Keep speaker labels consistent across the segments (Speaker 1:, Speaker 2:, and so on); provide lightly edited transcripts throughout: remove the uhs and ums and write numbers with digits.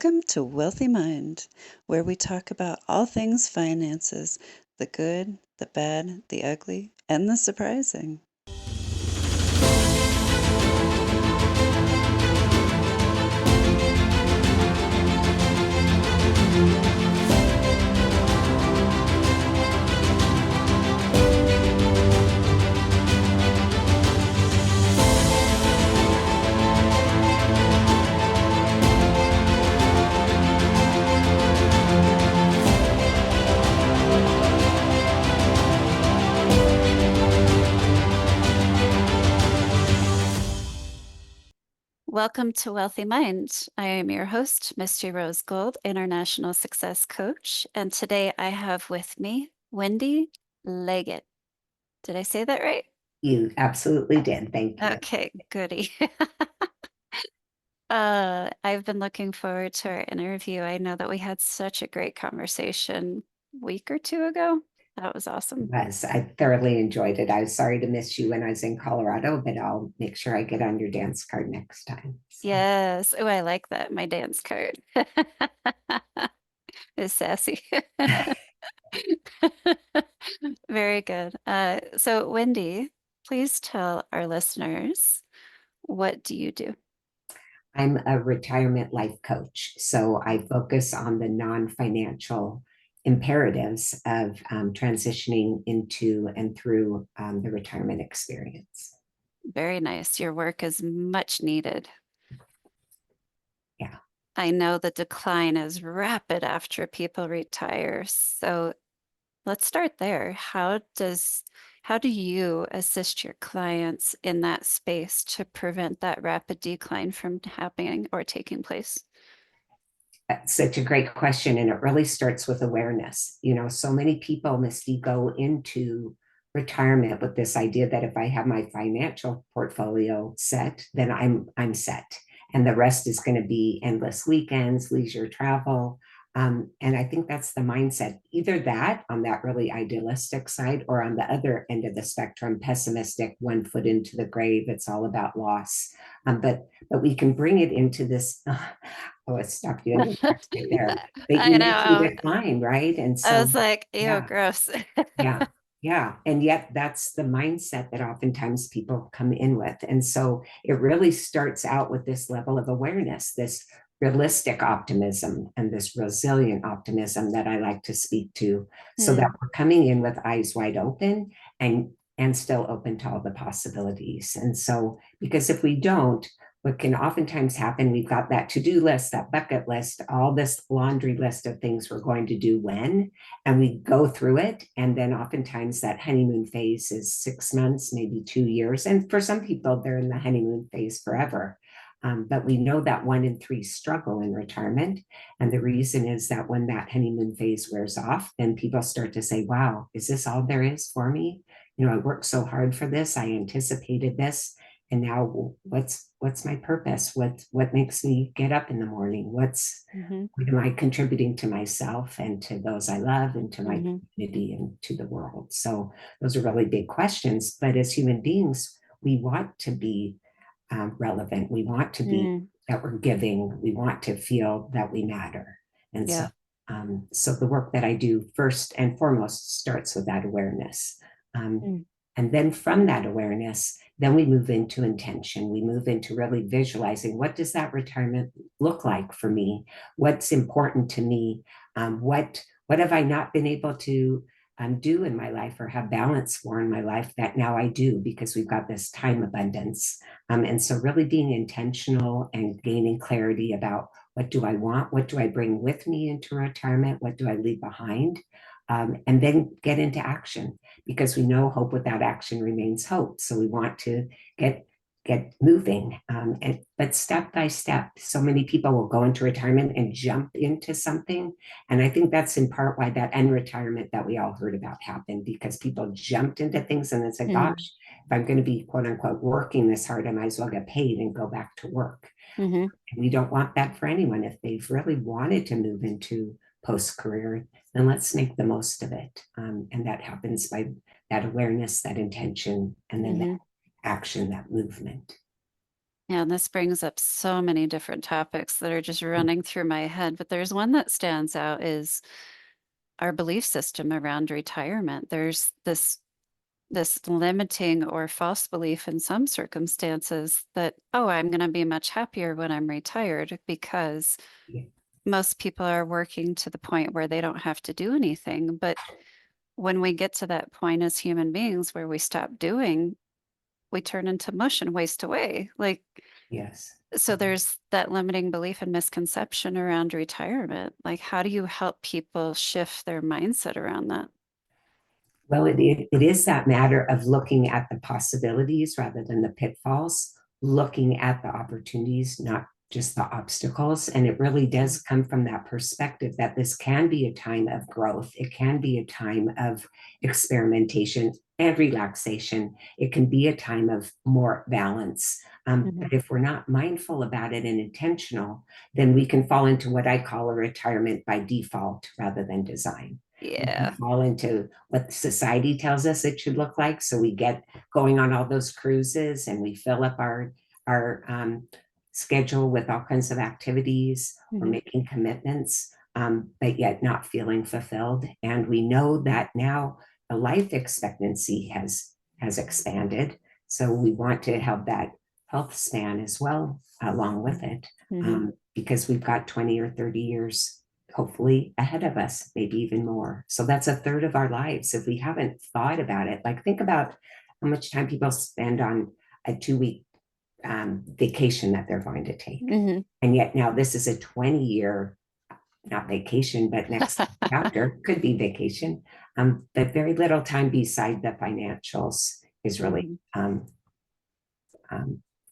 Speaker 1: Welcome to Wealthy Mind, where we talk about all things finances, the good, the bad, the ugly, and the surprising.
Speaker 2: Welcome to Wealthy Mind. I am your host, Misty Rose Gold, International Success Coach. And today I have with me Wendy Leggett. Did I say that right?
Speaker 3: You absolutely did. Thank you.
Speaker 2: Okay, goody. I've been looking forward to our interview. I know that we had such a great conversation a week or two ago. That was awesome.
Speaker 3: Yes, I thoroughly enjoyed it. I was sorry to miss you when I was in Colorado, but I'll make sure I get on your dance card next time. So.
Speaker 2: Yes. Oh, I like that. My dance card is sassy. Very good. So Wendy, please tell our listeners, what do you do?
Speaker 3: I'm a retirement life coach. So I focus on the non-financial imperatives of transitioning into and through the retirement experience.
Speaker 2: Very nice. Your work is much needed.
Speaker 3: Yeah.
Speaker 2: I know the decline is rapid after people retire. So let's start there. How do you assist your clients in that space to prevent that rapid decline from happening or taking place?
Speaker 3: That's such a great question. And it really starts with awareness. So many people, Misty, go into retirement with this idea that if I have my financial portfolio set, then I'm set. And the rest is going to be endless weekends, leisure travel. And I think that's the mindset, either that on that really idealistic side, or on the other end of the spectrum, pessimistic, one foot into the grave, it's all about loss. But we can bring it into this. Oh, it stopped you in your tracks right there. But
Speaker 2: I
Speaker 3: you mentioned
Speaker 2: know.
Speaker 3: decline, right? And
Speaker 2: I
Speaker 3: so,
Speaker 2: was like, ew,
Speaker 3: yeah,
Speaker 2: gross.
Speaker 3: yeah, yeah. And yet that's the mindset that oftentimes people come in with. And so it really starts out with this level of awareness, this realistic optimism and this resilient optimism that I like to speak to, so that we're coming in with eyes wide open and still open to all the possibilities. And so, because if we don't, what can oftentimes happen, we've got that to-do list, that bucket list, all this laundry list of things we're going to do when, and we go through it. And then oftentimes that honeymoon phase is 6 months, maybe 2 years. And for some people, they're in the honeymoon phase forever. But we know that 1 in 3 struggle in retirement. And the reason is that when that honeymoon phase wears off, then people start to say, wow, is this all there is for me? I worked so hard for this. I anticipated this. And now what's my purpose? What makes me get up in the morning? What am I contributing to myself and to those I love and to my community and to the world? So those are really big questions. But as human beings, we want to be relevant. We want to be that we're giving. We want to feel that we matter. And
Speaker 2: Yeah.
Speaker 3: so the work that I do first and foremost starts with that awareness. And then from that awareness, then we move into intention. We move into really visualizing, what does that retirement look like for me? What's important to me? What have I not been able to do in my life or have balance for in my life that now I do, because we've got this time abundance. And so really being intentional and gaining clarity about, what do I want? What do I bring with me into retirement? What do I leave behind? And then get into action, because we know hope without action remains hope. So we want to get moving, but step by step. So many people will go into retirement and jump into something. And I think that's in part why that unretirement that we all heard about happened, because people jumped into things and then said, gosh, if I'm going to be quote unquote working this hard, I might as well get paid and go back to work. And we don't want that for anyone. If they've really wanted to move into post-career, then let's make the most of it. And that happens by that awareness, that intention, and then that action, that movement.
Speaker 2: Yeah, and this brings up so many different topics that are just running through my head, but there's one that stands out is our belief system around retirement. There's this limiting or false belief in some circumstances that, oh, I'm going to be much happier when I'm retired because
Speaker 3: Yeah.
Speaker 2: most people are working to the point where they don't have to do anything. But when we get to that point as human beings where we stop doing, we turn into mush and waste away. Like,
Speaker 3: Yes.
Speaker 2: so there's that limiting belief and misconception around retirement. Like, how do you help people shift their mindset around that?
Speaker 3: Well, it is that matter of looking at the possibilities rather than the pitfalls, looking at the opportunities, not just the obstacles. And it really does come from that perspective that this can be a time of growth. It can be a time of experimentation and relaxation. It can be a time of more balance. But if we're not mindful about it and intentional, then we can fall into what I call a retirement by default rather than design. We
Speaker 2: Yeah.
Speaker 3: can fall into what society tells us it should look like. So we get going on all those cruises and we fill up our schedule with all kinds of activities or
Speaker 2: Mhm.
Speaker 3: making commitments, but yet not feeling fulfilled. And we know that now the life expectancy has expanded. So we want to have that health span as well along with it,
Speaker 2: Mhm.
Speaker 3: because we've got 20 or 30 years hopefully ahead of us, maybe even more. So that's a third of our lives. If we haven't thought about it, like think about how much time people spend on a 2 week vacation that they're going to take.
Speaker 2: Mhm.
Speaker 3: And yet now this is a 20-year, not vacation, but next chapter could be vacation. But very little time beside the financials is really
Speaker 2: Mhm.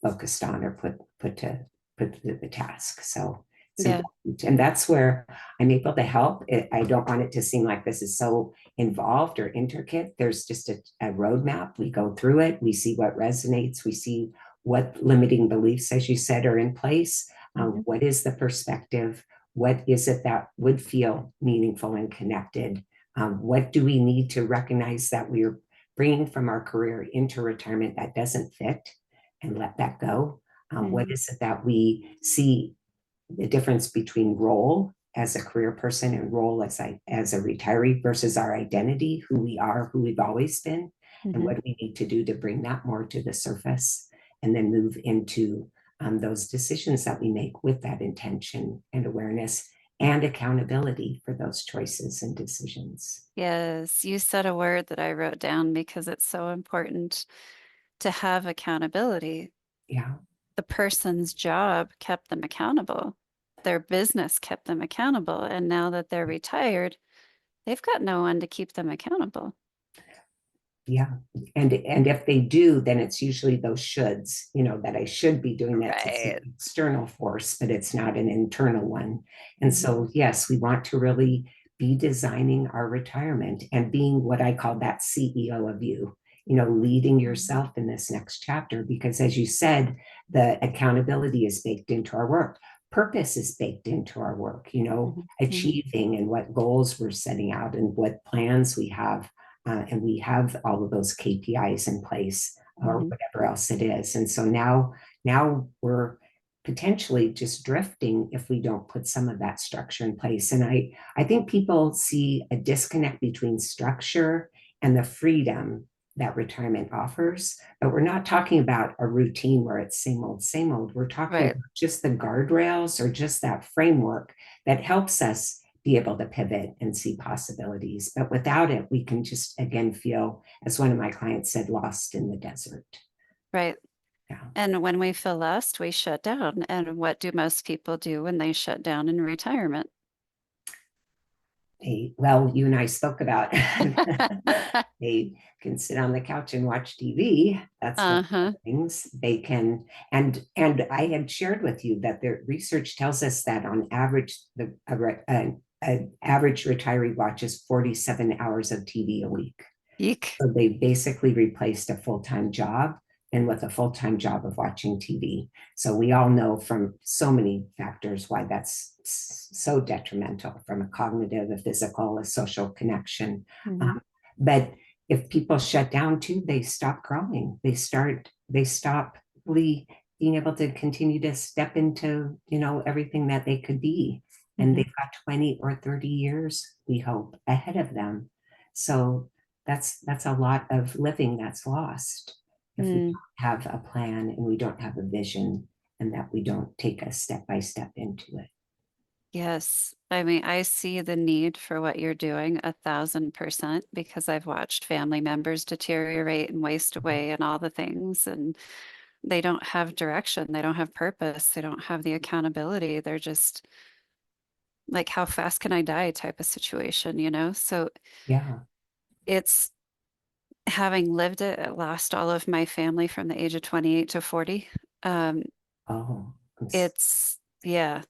Speaker 3: focused on or put to the task. So it's
Speaker 2: Yeah.
Speaker 3: important. And that's where I'm able to help. I don't want it to seem like this is so involved or intricate. There's just a roadmap. We go through it. We see what resonates. We see what limiting beliefs, as you said, are in place.
Speaker 2: Mhm.
Speaker 3: What is the perspective? What is it that would feel meaningful and connected? What do we need to recognize that we're bringing from our career into retirement that doesn't fit, and let that go? What
Speaker 2: Mhm.
Speaker 3: is it that we see the difference between role as a career person and role as a retiree versus our identity, who we are, who we've always been, and
Speaker 2: Mhm.
Speaker 3: what we need to do to bring that more to the surface, and then move into those decisions that we make with that intention and awareness and accountability for those choices and decisions.
Speaker 2: Yes, you said a word that I wrote down because it's so important to have accountability.
Speaker 3: Yeah.
Speaker 2: The person's job kept them accountable. Their business kept them accountable. And now that they're retired, they've got no one to keep them accountable.
Speaker 3: Yeah. And if they do, then it's usually those shoulds, that I should be doing that to some
Speaker 2: Right.
Speaker 3: external force, but it's not an internal one. And
Speaker 2: Mhm.
Speaker 3: so, yes, we want to really be designing our retirement and being what I call that CEO of you, leading yourself in this next chapter. Because as you said, the accountability is baked into our work. Purpose is baked into our work,
Speaker 2: Mhm. Mhm.
Speaker 3: achieving and what goals we're setting out and what plans we have, and we have all of those KPIs in place or
Speaker 2: Mhm.
Speaker 3: whatever else it is. And so now we're potentially just drifting if we don't put some of that structure in place. And I think people see a disconnect between structure and the freedom that retirement offers. But we're not talking about a routine where it's same old, same old. We're talking
Speaker 2: Right.
Speaker 3: about just the guardrails or just that framework that helps us be able to pivot and see possibilities. But without it, we can just again feel, as one of my clients said, lost in the desert.
Speaker 2: Right.
Speaker 3: Yeah.
Speaker 2: And when we feel lost, we shut down. And what do most people do when they shut down in retirement?
Speaker 3: Well, you and I spoke about they can sit on the couch and watch TV. That's one of
Speaker 2: Uh-huh.
Speaker 3: the things they can. And I had shared with you that the research tells us that on average, an average retiree watches 47 hours of TV a week.
Speaker 2: Eek.
Speaker 3: So they basically replaced a full-time job and with a full-time job of watching TV. So we all know from so many factors why that's so detrimental, from a cognitive, a physical, a social connection.
Speaker 2: Mhm.
Speaker 3: Um, but if people shut down too, they stop growing. They stop really being able to continue to step into, everything that they could be. And they've got 20 or 30 years, we hope, ahead of them. So that's a lot of living that's lost if we don't have a plan and we don't have a vision and that we don't take a step by step into it.
Speaker 2: Yes. I mean, I see the need for what you're doing 1,000% because I've watched family members deteriorate and waste away and all the things, and they don't have direction, they don't have purpose, they don't have the accountability. They're just like, how fast can I die type of situation, you know? So
Speaker 3: Yeah.
Speaker 2: it's having lived it, I lost all of my family from the age of 28 to 40. Um,
Speaker 3: Oh,
Speaker 2: yeah,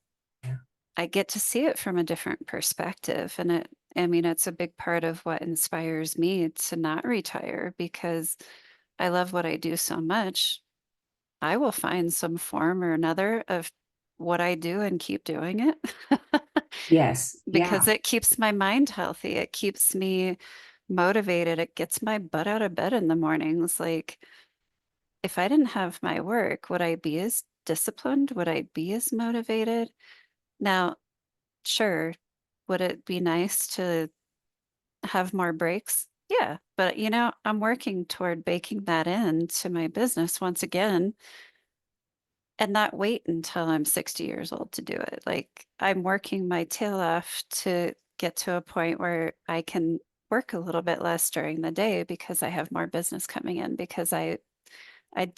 Speaker 3: yeah.
Speaker 2: I get to see it from a different perspective. And I mean, it's a big part of what inspires me to not retire because I love what I do so much. I will find some form or another of what I do and keep doing it
Speaker 3: Yes. Yeah.
Speaker 2: because it keeps my mind healthy. It keeps me motivated. It gets my butt out of bed in the mornings. Like, if I didn't have my work, would I be as disciplined? Would I be as motivated? Now, sure, would it be nice to have more breaks? Yeah, but I'm working toward baking that into my business once again and not wait until I'm 60 years old to do it. Like I'm working my tail off to get to a point where I can work a little bit less during the day because I have more business coming in because I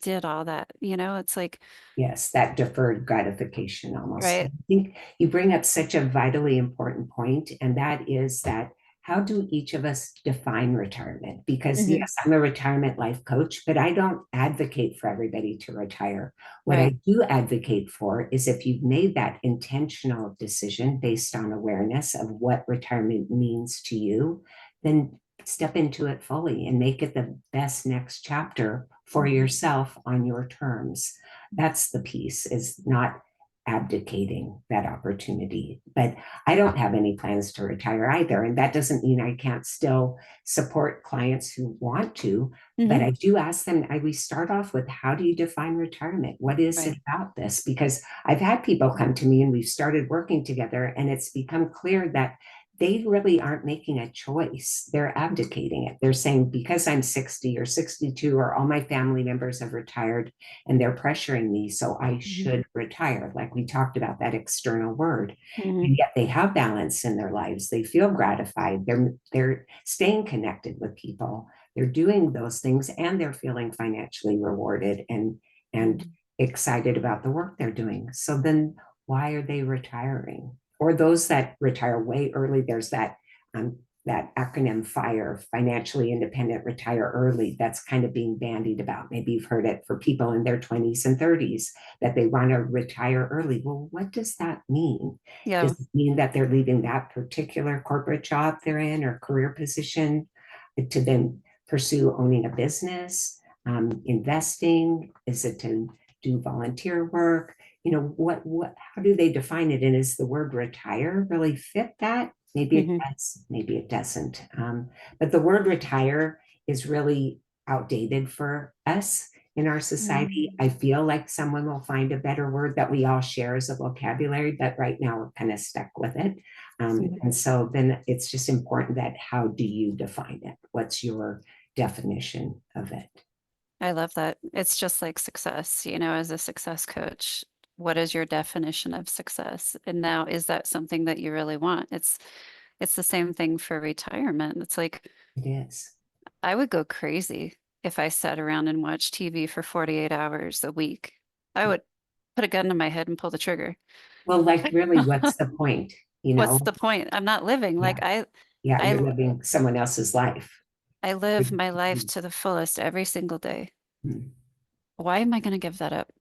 Speaker 2: did all that. It's like,
Speaker 3: Yes, that deferred gratification almost. I
Speaker 2: right.
Speaker 3: think you bring up such a vitally important point, and that is that how do each of us define retirement? Because
Speaker 2: Hmm.
Speaker 3: yes, I'm a retirement life coach, but I don't advocate for everybody to retire. What
Speaker 2: Right.
Speaker 3: I do advocate for is if you've made that intentional decision based on awareness of what retirement means to you, then step into it fully and make it the best next chapter for yourself on your terms. That's the piece, is not abdicating that opportunity. But I don't have any plans to retire either. And that doesn't mean I can't still support clients who want to. But
Speaker 2: Hmm.
Speaker 3: I do ask them, we start off with, how do you define retirement? What is
Speaker 2: Right.
Speaker 3: it about this? Because I've had people come to me and we've started working together, and it's become clear that they really aren't making a choice. They're abdicating it. They're saying, because I'm 60 or 62, or all my family members have retired and they're pressuring me, so I
Speaker 2: Hmm.
Speaker 3: should retire. Like we talked about, that external word.
Speaker 2: Hmm.
Speaker 3: And yet they have balance in their lives. They feel gratified. They're staying connected with people. They're doing those things, and they're feeling financially rewarded and
Speaker 2: Hmm.
Speaker 3: excited about the work they're doing. So then why are they retiring? Or those that retire way early, there's that acronym FIRE, financially independent, retire early. That's kind of being bandied about. Maybe you've heard it, for people in their 20s and 30s, that they want to retire early. Well, what does that mean?
Speaker 2: Yeah.
Speaker 3: Does it mean that they're leaving that particular corporate job they're in or career position to then pursue owning a business, investing? Is it to do volunteer work? How do they define it? And is the word retire really fit that? Maybe it
Speaker 2: Hmm.
Speaker 3: does, maybe it doesn't. But the word retire is really outdated for us in our society. I feel like someone will find a better word that we all share as a vocabulary, but right now we're kind of stuck with it. And so then it's just important that, how do you define it? What's your definition of it?
Speaker 2: I love that. It's just like success, as a success coach. What is your definition of success? And now, is that something that you really want? It's the same thing for retirement. It's like
Speaker 3: It is.
Speaker 2: I would go crazy if I sat around and watched TV for 48 hours a week. I would put a gun to my head and pull the trigger.
Speaker 3: Well, like, really, what's the point? You
Speaker 2: What's
Speaker 3: know?
Speaker 2: the point? I'm not living.
Speaker 3: Yeah.
Speaker 2: Like I
Speaker 3: Yeah,
Speaker 2: I
Speaker 3: you're living someone else's life.
Speaker 2: I live my life to the fullest every single day.
Speaker 3: And
Speaker 2: Why am I going to give that up?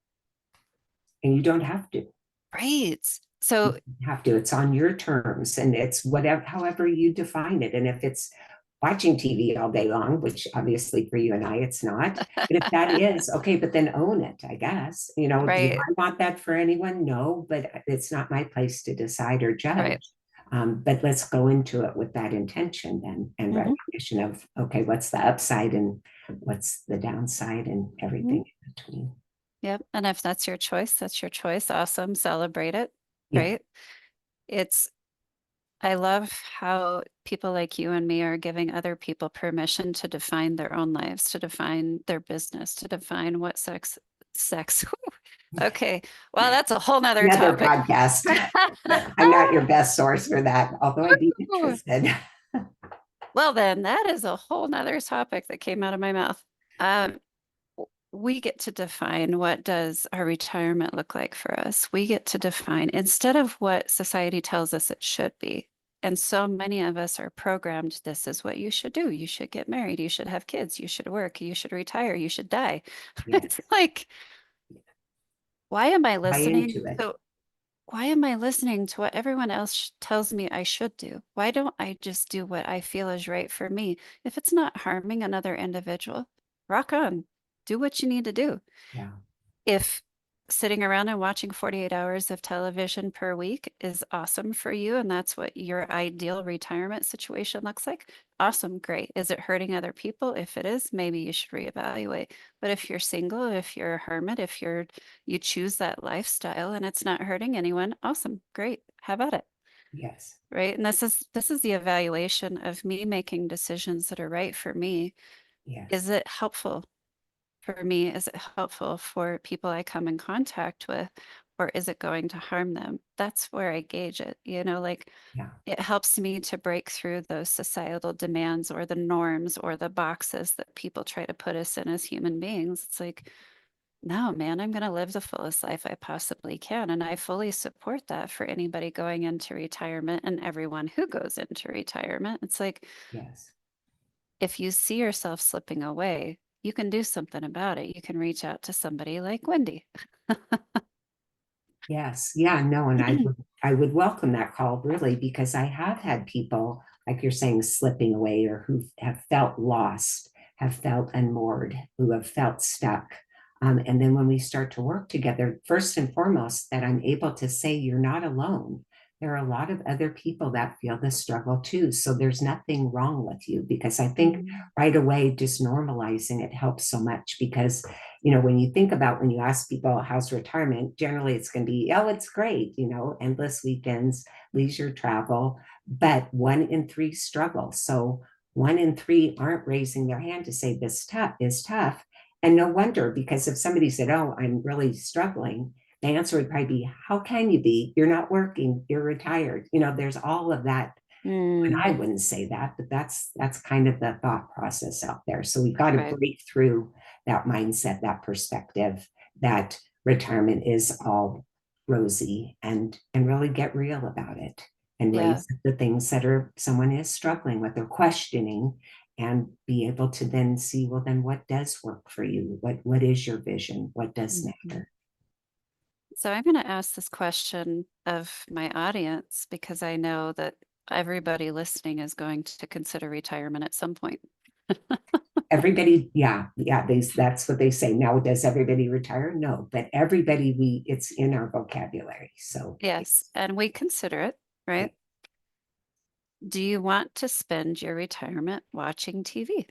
Speaker 3: you don't have to.
Speaker 2: Right.
Speaker 3: You
Speaker 2: So,
Speaker 3: don't have to. It's on your terms, and it's whatever, however you define it. And if it's watching TV all day long, which obviously for you and I, it's not. But if that is okay, but then own it, I guess. Do
Speaker 2: right,
Speaker 3: I want that for anyone? No, but it's not my place to decide or judge.
Speaker 2: right.
Speaker 3: But let's go into it with that intention then, and
Speaker 2: Hmm.
Speaker 3: recognition of, okay, what's the upside and what's the downside and
Speaker 2: Hmm.
Speaker 3: everything in between.
Speaker 2: Yep. And if that's your choice, that's your choice. Awesome. Celebrate it.
Speaker 3: Yeah.
Speaker 2: Right. I love how people like you and me are giving other people permission to define their own lives, to define their business, to define what sex. Okay. Well, that's a whole nother
Speaker 3: Another
Speaker 2: topic.
Speaker 3: podcast. I'm not your best source for that, although I'd be interested.
Speaker 2: Well, then that is a whole nother topic that came out of my mouth. Um, we get to define what does our retirement look like for us. We get to define instead of what society tells us it should be. And so many of us are programmed, this is what you should do. You should get married, you should have kids, you should work, you should retire, you should die.
Speaker 3: Yes.
Speaker 2: It's like, why am I
Speaker 3: Buy
Speaker 2: listening?
Speaker 3: into it.
Speaker 2: So why am I listening to what everyone else tells me I should do? Why don't I just do what I feel is right for me? If it's not harming another individual, rock on, do what you need to do.
Speaker 3: Yeah.
Speaker 2: If sitting around and watching 48 hours of television per week is awesome for you and that's what your ideal retirement situation looks like, awesome, great. Is it hurting other people? If it is, maybe you should reevaluate. But if you're single, if you're a hermit, if you choose that lifestyle and it's not hurting anyone, awesome, great. Have at it.
Speaker 3: Yes.
Speaker 2: Right. And this is the evaluation of me making decisions that are right for me.
Speaker 3: Yes.
Speaker 2: Is it helpful for me? Is it helpful for people I come in contact with, or is it going to harm them? That's where I gauge it. Like
Speaker 3: Yeah.
Speaker 2: it helps me to break through those societal demands or the norms or the boxes that people try to put us in as human beings. It's like, no, man, I'm going to live the fullest life I possibly can. And I fully support that for anybody going into retirement and everyone who goes into retirement. It's like,
Speaker 3: Yes.
Speaker 2: if you see yourself slipping away, you can do something about it. You can reach out to somebody like Wendy.
Speaker 3: Yes. Yeah. No. And I would welcome that call really, because I have had people, like you're saying, slipping away or who have felt lost, have felt unmoored, who have felt stuck. And then when we start to work together, first and foremost, that I'm able to say you're not alone. There are a lot of other people that feel this struggle too. So there's nothing wrong with you, because I think right away, just normalizing it helps so much. Because when you think about, when you ask people how's retirement, generally it's going to be, oh, it's great, endless weekends, leisure travel, but 1 in 3 struggle. So 1 in 3 aren't raising their hand to say this is tough. And no wonder, because if somebody said, oh, I'm really struggling, the answer would probably be, how can you be? You're not working, you're retired. There's all of that. And
Speaker 2: Mm,
Speaker 3: I wouldn't say that, but that's kind of the thought process out there. So we've got to
Speaker 2: right.
Speaker 3: break through that mindset, that perspective that retirement is all rosy, and really get real about it and
Speaker 2: Yeah.
Speaker 3: raise the things that are someone is struggling with or questioning, and be able to then see, well, then what does work for you? What is your vision? What does
Speaker 2: Mhm.
Speaker 3: matter?
Speaker 2: So I'm going to ask this question of my audience because I know that everybody listening is going to consider retirement at some point.
Speaker 3: Everybody, yeah, that's what they say. Now, does everybody retire? No, but everybody, it's in our vocabulary. So
Speaker 2: Yes, and we consider it, right? Do you want to spend your retirement watching TV?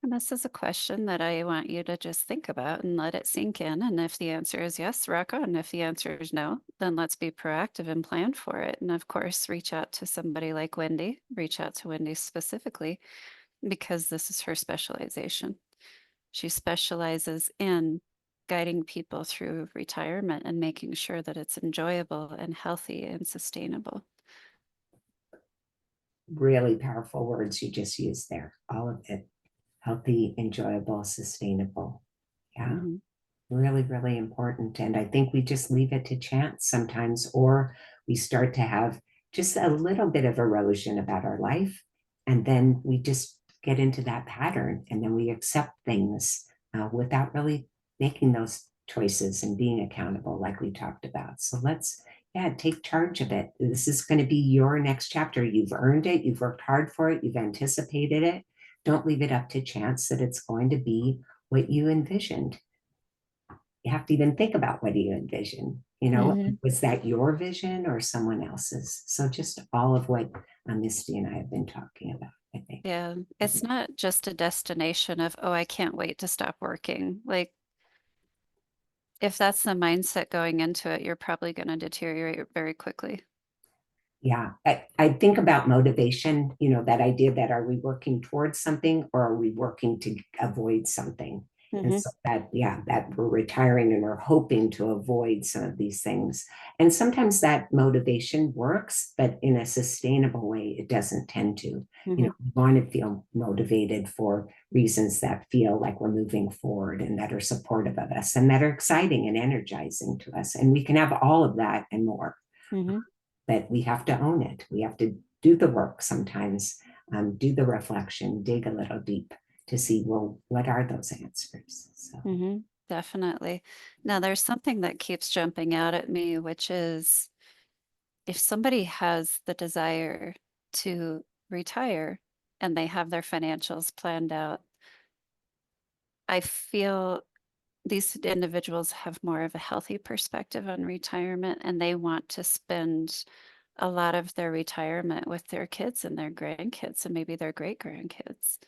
Speaker 2: And this is a question that I want you to just think about and let it sink in. And if the answer is yes, rock on. If the answer is no, then let's be proactive and plan for it. And of course, reach out to somebody like Wendy, reach out to Wendy specifically, because this is her specialization. She specializes in guiding people through retirement and making sure that it's enjoyable and healthy and sustainable.
Speaker 3: really powerful words you just used there. All of it. Healthy, enjoyable, sustainable. Yeah.
Speaker 2: Mhm.
Speaker 3: Really, really important. And I think we just leave it to chance sometimes, or we start to have just a little bit of erosion about our life. And then we just get into that pattern, and then we accept things without really making those choices and being accountable, like we talked about. So let's, yeah, take charge of it. This is going to be your next chapter. You've earned it, you've worked hard for it, you've anticipated it. Don't leave it up to chance that it's going to be what you envisioned. You have to even think about what do you envision,
Speaker 2: Mhm.
Speaker 3: was that your vision or someone else's? So just all of what Misty and I have been talking about. I think.
Speaker 2: Yeah. It's not just a destination of, oh, I can't wait to stop working. Like, if that's the mindset going into it, you're probably going to deteriorate very quickly.
Speaker 3: Yeah, I think about motivation, that idea that are we working towards something or are we working to avoid something? And
Speaker 2: Hmm.
Speaker 3: so that, yeah, that we're retiring and we're hoping to avoid some of these things. And sometimes that motivation works, but in a sustainable way, it doesn't tend to.
Speaker 2: Hmm.
Speaker 3: We want to feel motivated for reasons that feel like we're moving forward and that are supportive of us and that are exciting and energizing to us. And we can have all of that and more,
Speaker 2: Hmm.
Speaker 3: but we have to own it. We have to do the work sometimes, do the reflection, dig a little deep to see, well, what are those answers? So,
Speaker 2: Hmm. Definitely. Now, there's something that keeps jumping out at me, which is if somebody has the desire to retire and they have their financials planned out, I feel these individuals have more of a healthy perspective on retirement and they want to spend a lot of their retirement with their kids and their grandkids and maybe their great grandkids.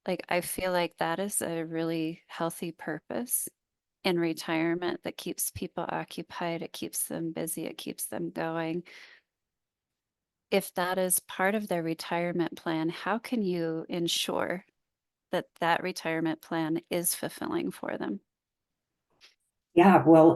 Speaker 2: Like, I feel like that is a really healthy purpose in retirement that keeps people occupied, it keeps them busy, it keeps them going. If that is part of their retirement plan, how can you ensure that that retirement plan is fulfilling for them?
Speaker 3: yeah, well,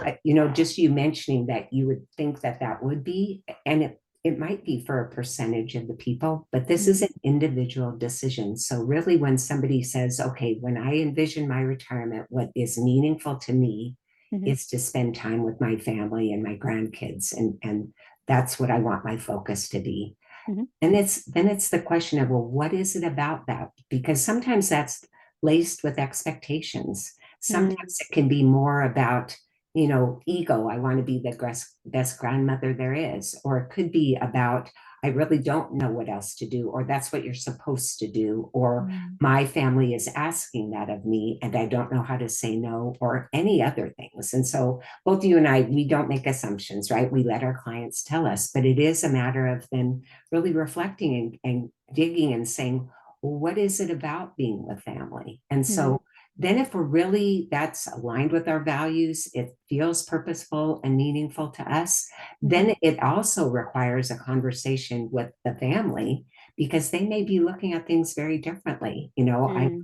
Speaker 3: just you mentioning that you would think that that would be, and it might be for a percentage of the people, but this is
Speaker 2: Mhm.
Speaker 3: an individual decision. So really, when somebody says, okay, when I envision my retirement, what is meaningful to me
Speaker 2: Mhm.
Speaker 3: is to spend time with my family and my grandkids, and that's what I want my focus to be.
Speaker 2: Mhm.
Speaker 3: And then it's the question of, well, what is it about that? Because sometimes that's laced with expectations.
Speaker 2: Mm.
Speaker 3: Sometimes it can be more about, ego. I want to be the best grandmother there is. Or it could be about, I really don't know what else to do, or that's what you're supposed to do, or
Speaker 2: Mm.
Speaker 3: my family is asking that of me and I don't know how to say no, or any other things. And so both you and I, we don't make assumptions, right? We let our clients tell us, but it is a matter of them really reflecting and digging and saying, well, what is it about being with family? And
Speaker 2: Mhm.
Speaker 3: so then if we're really that's aligned with our values, it feels purposeful and meaningful to us,
Speaker 2: Mhm.
Speaker 3: then it also requires a conversation with the family because they may be looking at things very differently.
Speaker 2: Mm.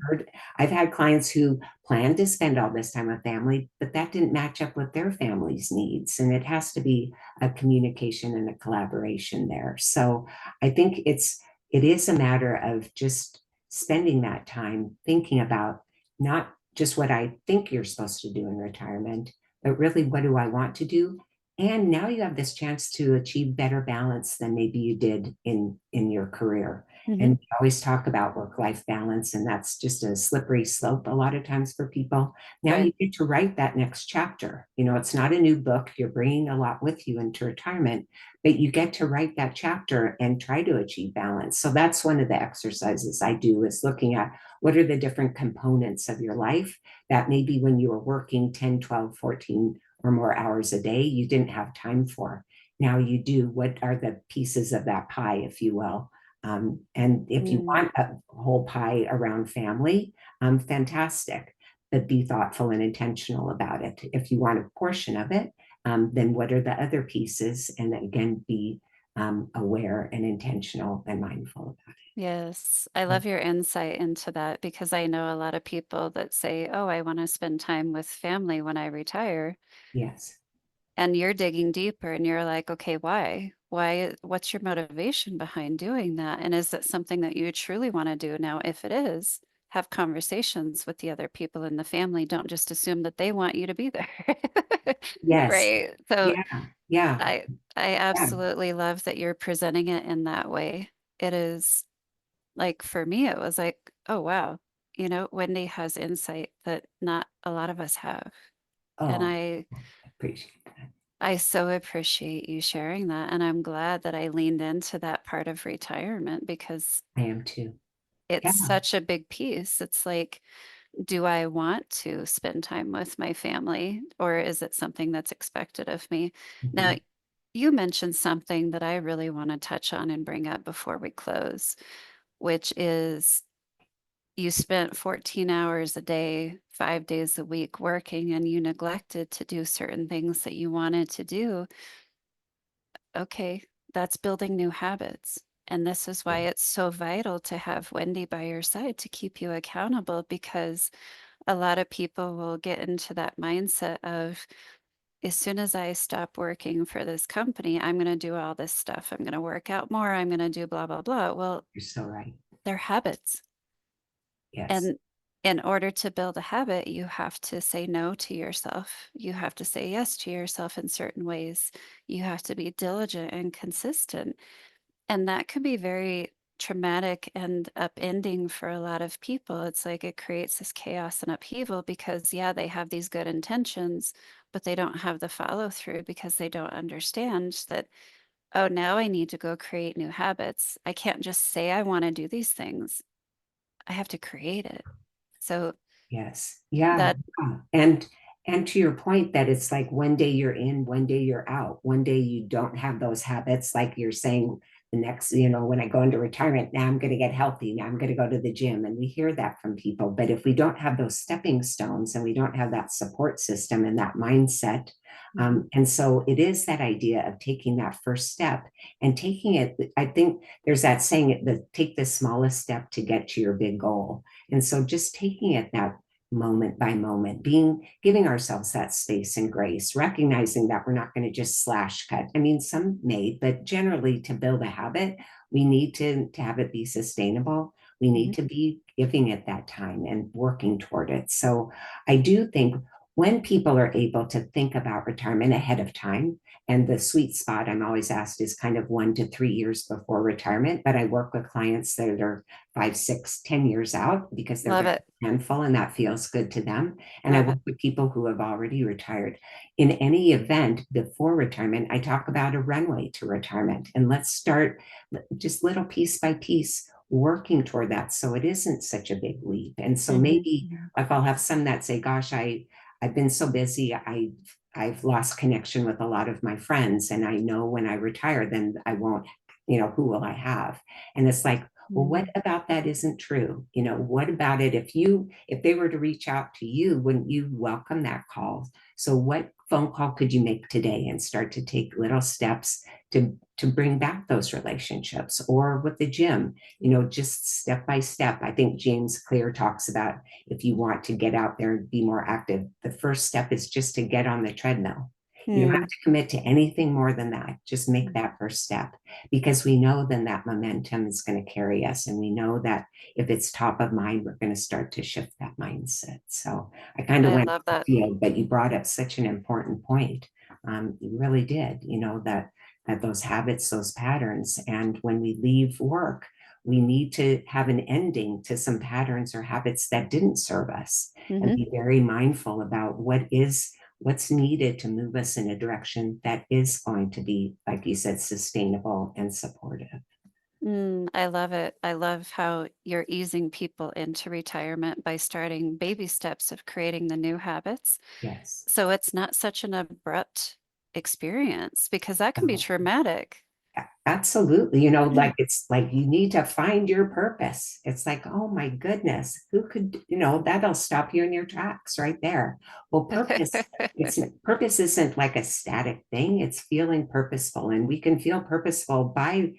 Speaker 3: I've had clients who planned to spend all this time with family, but that didn't match up with their family's needs. And it has to be a communication and a collaboration there. So I think it is a matter of just spending that time thinking about not just what I think you're supposed to do in retirement, but really what do I want to do? And now you have this chance to achieve better balance than maybe you did in your career. And
Speaker 2: Mhm.
Speaker 3: we always talk about work-life balance, and that's just a slippery slope a lot of times for people. Now
Speaker 2: Right.
Speaker 3: you get to write that next chapter. It's not a new book. You're bringing a lot with you into retirement, but you get to write that chapter and try to achieve balance. So that's one of the exercises I do is looking at what are the different components of your life that maybe when you were working 10, 12, 14 or more hours a day, you didn't have time for. Now you do. What are the pieces of that pie, if you will? And if you
Speaker 2: Mm.
Speaker 3: want a whole pie around family, fantastic, but be thoughtful and intentional about it. If you want a portion of it, then what are the other pieces? And again, be aware and intentional and mindful about
Speaker 2: Yes, I
Speaker 3: it.
Speaker 2: love your insight into that because I know a lot of people that say, "Oh, I want to spend time with family when I retire."
Speaker 3: Yes,
Speaker 2: And you're digging deeper and you're like, "Okay, why? Why, what's your motivation behind doing that? And is it something that you truly want to do?" Now, if it is, have conversations with the other people in the family. Don't just assume that they want you to be there.
Speaker 3: yes,
Speaker 2: Right. So
Speaker 3: yeah, yeah,
Speaker 2: I I
Speaker 3: yeah.
Speaker 2: absolutely love that you're presenting it in that way. It is like for me, it was like, oh wow, Wendy has insight that not a lot of us have. And
Speaker 3: Oh,
Speaker 2: I
Speaker 3: I appreciate that.
Speaker 2: I so appreciate you sharing that. And I'm glad that I leaned into that part of retirement because
Speaker 3: I am too.
Speaker 2: it's
Speaker 3: Yeah.
Speaker 2: such a big piece. It's like, do I want to spend time with my family or is it something that's expected of me? Now,
Speaker 3: Mhm.
Speaker 2: you mentioned something that I really want to touch on and bring up before we close. which is you spent 14 hours a day, 5 days a week working, and you neglected to do certain things that you wanted to do. Okay, that's building new habits. And this is why it's so vital to have Wendy by your side to keep you accountable, because a lot of people will get into that mindset of, as soon as I stop working for this company, I'm going to do all this stuff. I'm going to work out more. I'm going to do blah, blah, blah. Well,
Speaker 3: You're so right.
Speaker 2: they're habits.
Speaker 3: Yes.
Speaker 2: And in order to build a habit, you have to say no to yourself. You have to say yes to yourself in certain ways. You have to be diligent and consistent. And that could be very traumatic and upending for a lot of people. It's like it creates this chaos and upheaval because, yeah, they have these good intentions, but they don't have the follow through because they don't understand that, oh, now I need to go create new habits. I can't just say I want to do these things, I have to create it. So
Speaker 3: Yes. Yeah.
Speaker 2: that,
Speaker 3: Yeah. And to your point that it's like one day you're in, one day you're out. One day you don't have those habits, like you're saying, the next, when I go into retirement, now I'm going to get healthy. Now I'm going to go to the gym. And we hear that from people. But if we don't have those stepping stones and we don't have that support system and that mindset, and so it is that idea of taking that first step and taking it. I think there's that saying that take the smallest step to get to your big goal. And so just taking it that moment by moment, giving ourselves that space and grace, recognizing that we're not going to just slash cut. I mean, some may, but generally to build a habit, we need to have it be sustainable. We need to be giving it that time and working toward it. So I do think when people are able to think about retirement ahead of time, and the sweet spot I'm always asked is kind of 1 to 3 years before retirement, but I work with clients that are 5, 6, 10 years out because they're
Speaker 2: love
Speaker 3: very
Speaker 2: it.
Speaker 3: handful and that feels good to them. And I
Speaker 2: Love it.
Speaker 3: work with people who have already retired. In any event before retirement, I talk about a runway to retirement. And let's start just little piece by piece working toward that so it isn't such a big leap. And so maybe like I'll have some that say, gosh, I've been so busy, I've lost connection with a lot of my friends. And I know when I retire, then I won't, who will I have? And it's like, well, what about that isn't true? What about it if they were to reach out to you, wouldn't you welcome that call? So what phone call could you make today and start to take little steps to bring back those relationships? Or with the gym, just step by step. I think James Clear talks about if you want to get out there and be more active, the first step is just to get on the treadmill. You don't have to commit to anything more than that. Just make that first step because we know then that momentum is going to carry us. And we know that if it's top of mind, we're going to start to shift that mindset. So I kind of
Speaker 2: I
Speaker 3: went
Speaker 2: love that.
Speaker 3: field, but you brought up such an important point. You really did, that those habits, those patterns. And when we leave work, we need to have an ending to some patterns or habits that didn't serve us and be very mindful about what's needed to move us in a direction that is going to be, like you said, sustainable and supportive.
Speaker 2: I love it. I love how you're easing people into retirement by starting baby steps of creating the new habits.
Speaker 3: Yes.
Speaker 2: So it's not such an abrupt experience because that can be
Speaker 3: No,
Speaker 2: traumatic.
Speaker 3: absolutely. Like it's like you need to find your purpose. It's like, oh my goodness, who could, that'll stop you in your tracks right there. Well, purpose isn't like a static thing. It's feeling purposeful. And we can feel purposeful by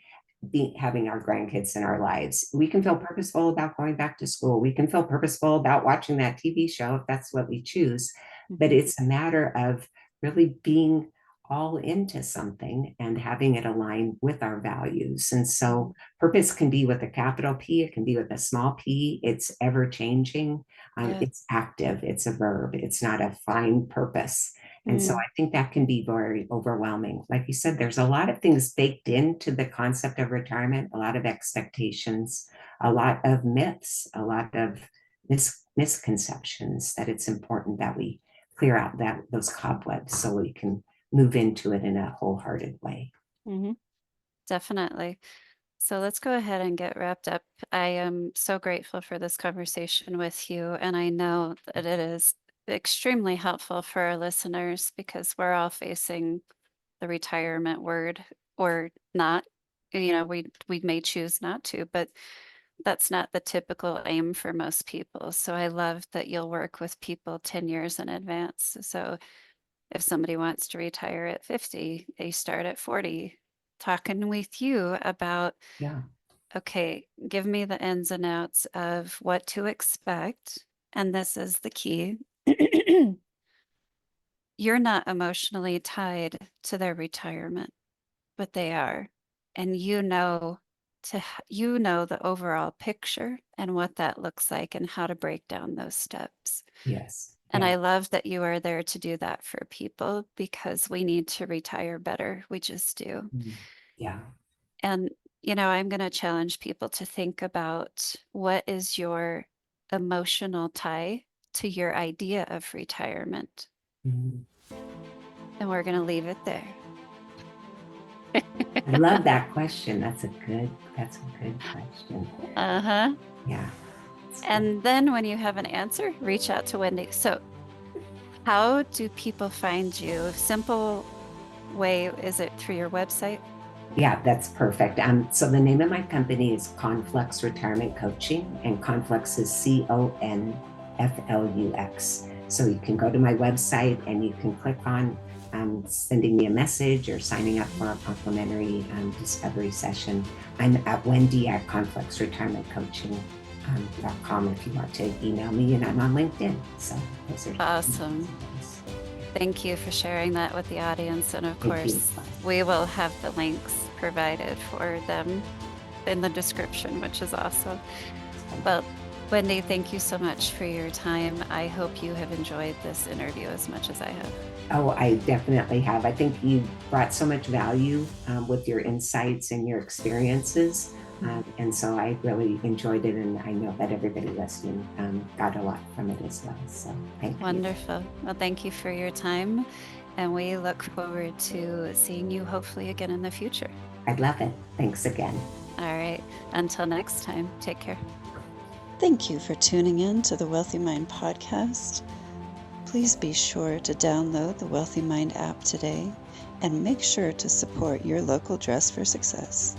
Speaker 3: having our grandkids in our lives. We can feel purposeful about going back to school. We can feel purposeful about watching that TV show if that's what we choose. But it's a matter of really being all into something and having it align with our values. And so purpose can be with a capital P, it can be with a small p. It's ever changing.
Speaker 2: Yeah.
Speaker 3: It's active, it's a verb, it's not a fine purpose. And so I think that can be very overwhelming. Like you said, there's a lot of things baked into the concept of retirement, a lot of expectations, a lot of myths, a lot of misconceptions that it's important that we clear out those cobwebs so we can move into it in a wholehearted way.
Speaker 2: Definitely. So let's go ahead and get wrapped up. I am so grateful for this conversation with you, and I know that it is extremely helpful for our listeners because we're all facing the retirement word or not. We may choose not to, but that's not the typical aim for most people. So I love that you'll work with people 10 years in advance. So if somebody wants to retire at 50, they start at 40, talking with you about,
Speaker 3: Yeah.
Speaker 2: okay, give me the ins and outs of what to expect. And this is the key. You're not emotionally tied to their retirement, but they are. And you know the overall picture and what that looks like and how to break down those steps.
Speaker 3: Yes.
Speaker 2: And
Speaker 3: Yeah.
Speaker 2: I love that you are there to do that for people because we need to retire better. We just do.
Speaker 3: Yeah.
Speaker 2: And, I'm going to challenge people to think about what is your emotional tie to your idea of retirement.
Speaker 3: Mhm.
Speaker 2: And we're going to leave it there.
Speaker 3: I love that question. That's a good question.
Speaker 2: Uh-huh.
Speaker 3: Yeah.
Speaker 2: And then when you have an answer, reach out to Wendy. So how do people find you? Simple way, is it through your website?
Speaker 3: Yeah, that's perfect. So the name of my company is Conflux Retirement Coaching, and Conflux is CONFLUX. So you can go to my website and you can click on sending me a message or signing up for a complimentary discovery session. I'm at Wendy at confluxretirementcoaching.com if you want to email me, and I'm on LinkedIn. So those are
Speaker 2: awesome. Thank you for sharing that with the audience. And of course,
Speaker 3: you.
Speaker 2: we will have the links provided for them in the description, which is awesome. Well, Wendy, thank you so much for your time. I hope you have enjoyed this interview as much as I have.
Speaker 3: Oh, I definitely have. I think you brought so much value with your insights and your experiences. And so I really enjoyed it. And I know that everybody listening got a lot from it as well. So thank you.
Speaker 2: Wonderful. Well, thank you for your time. And we look forward to seeing you hopefully again in the future.
Speaker 3: I'd love it. Thanks again.
Speaker 2: All right. Until next time, take care.
Speaker 1: Thank you for tuning in to the Wealthy Mind podcast. Please be sure to download the Wealthy Mind app today and make sure to support your local Dress for Success.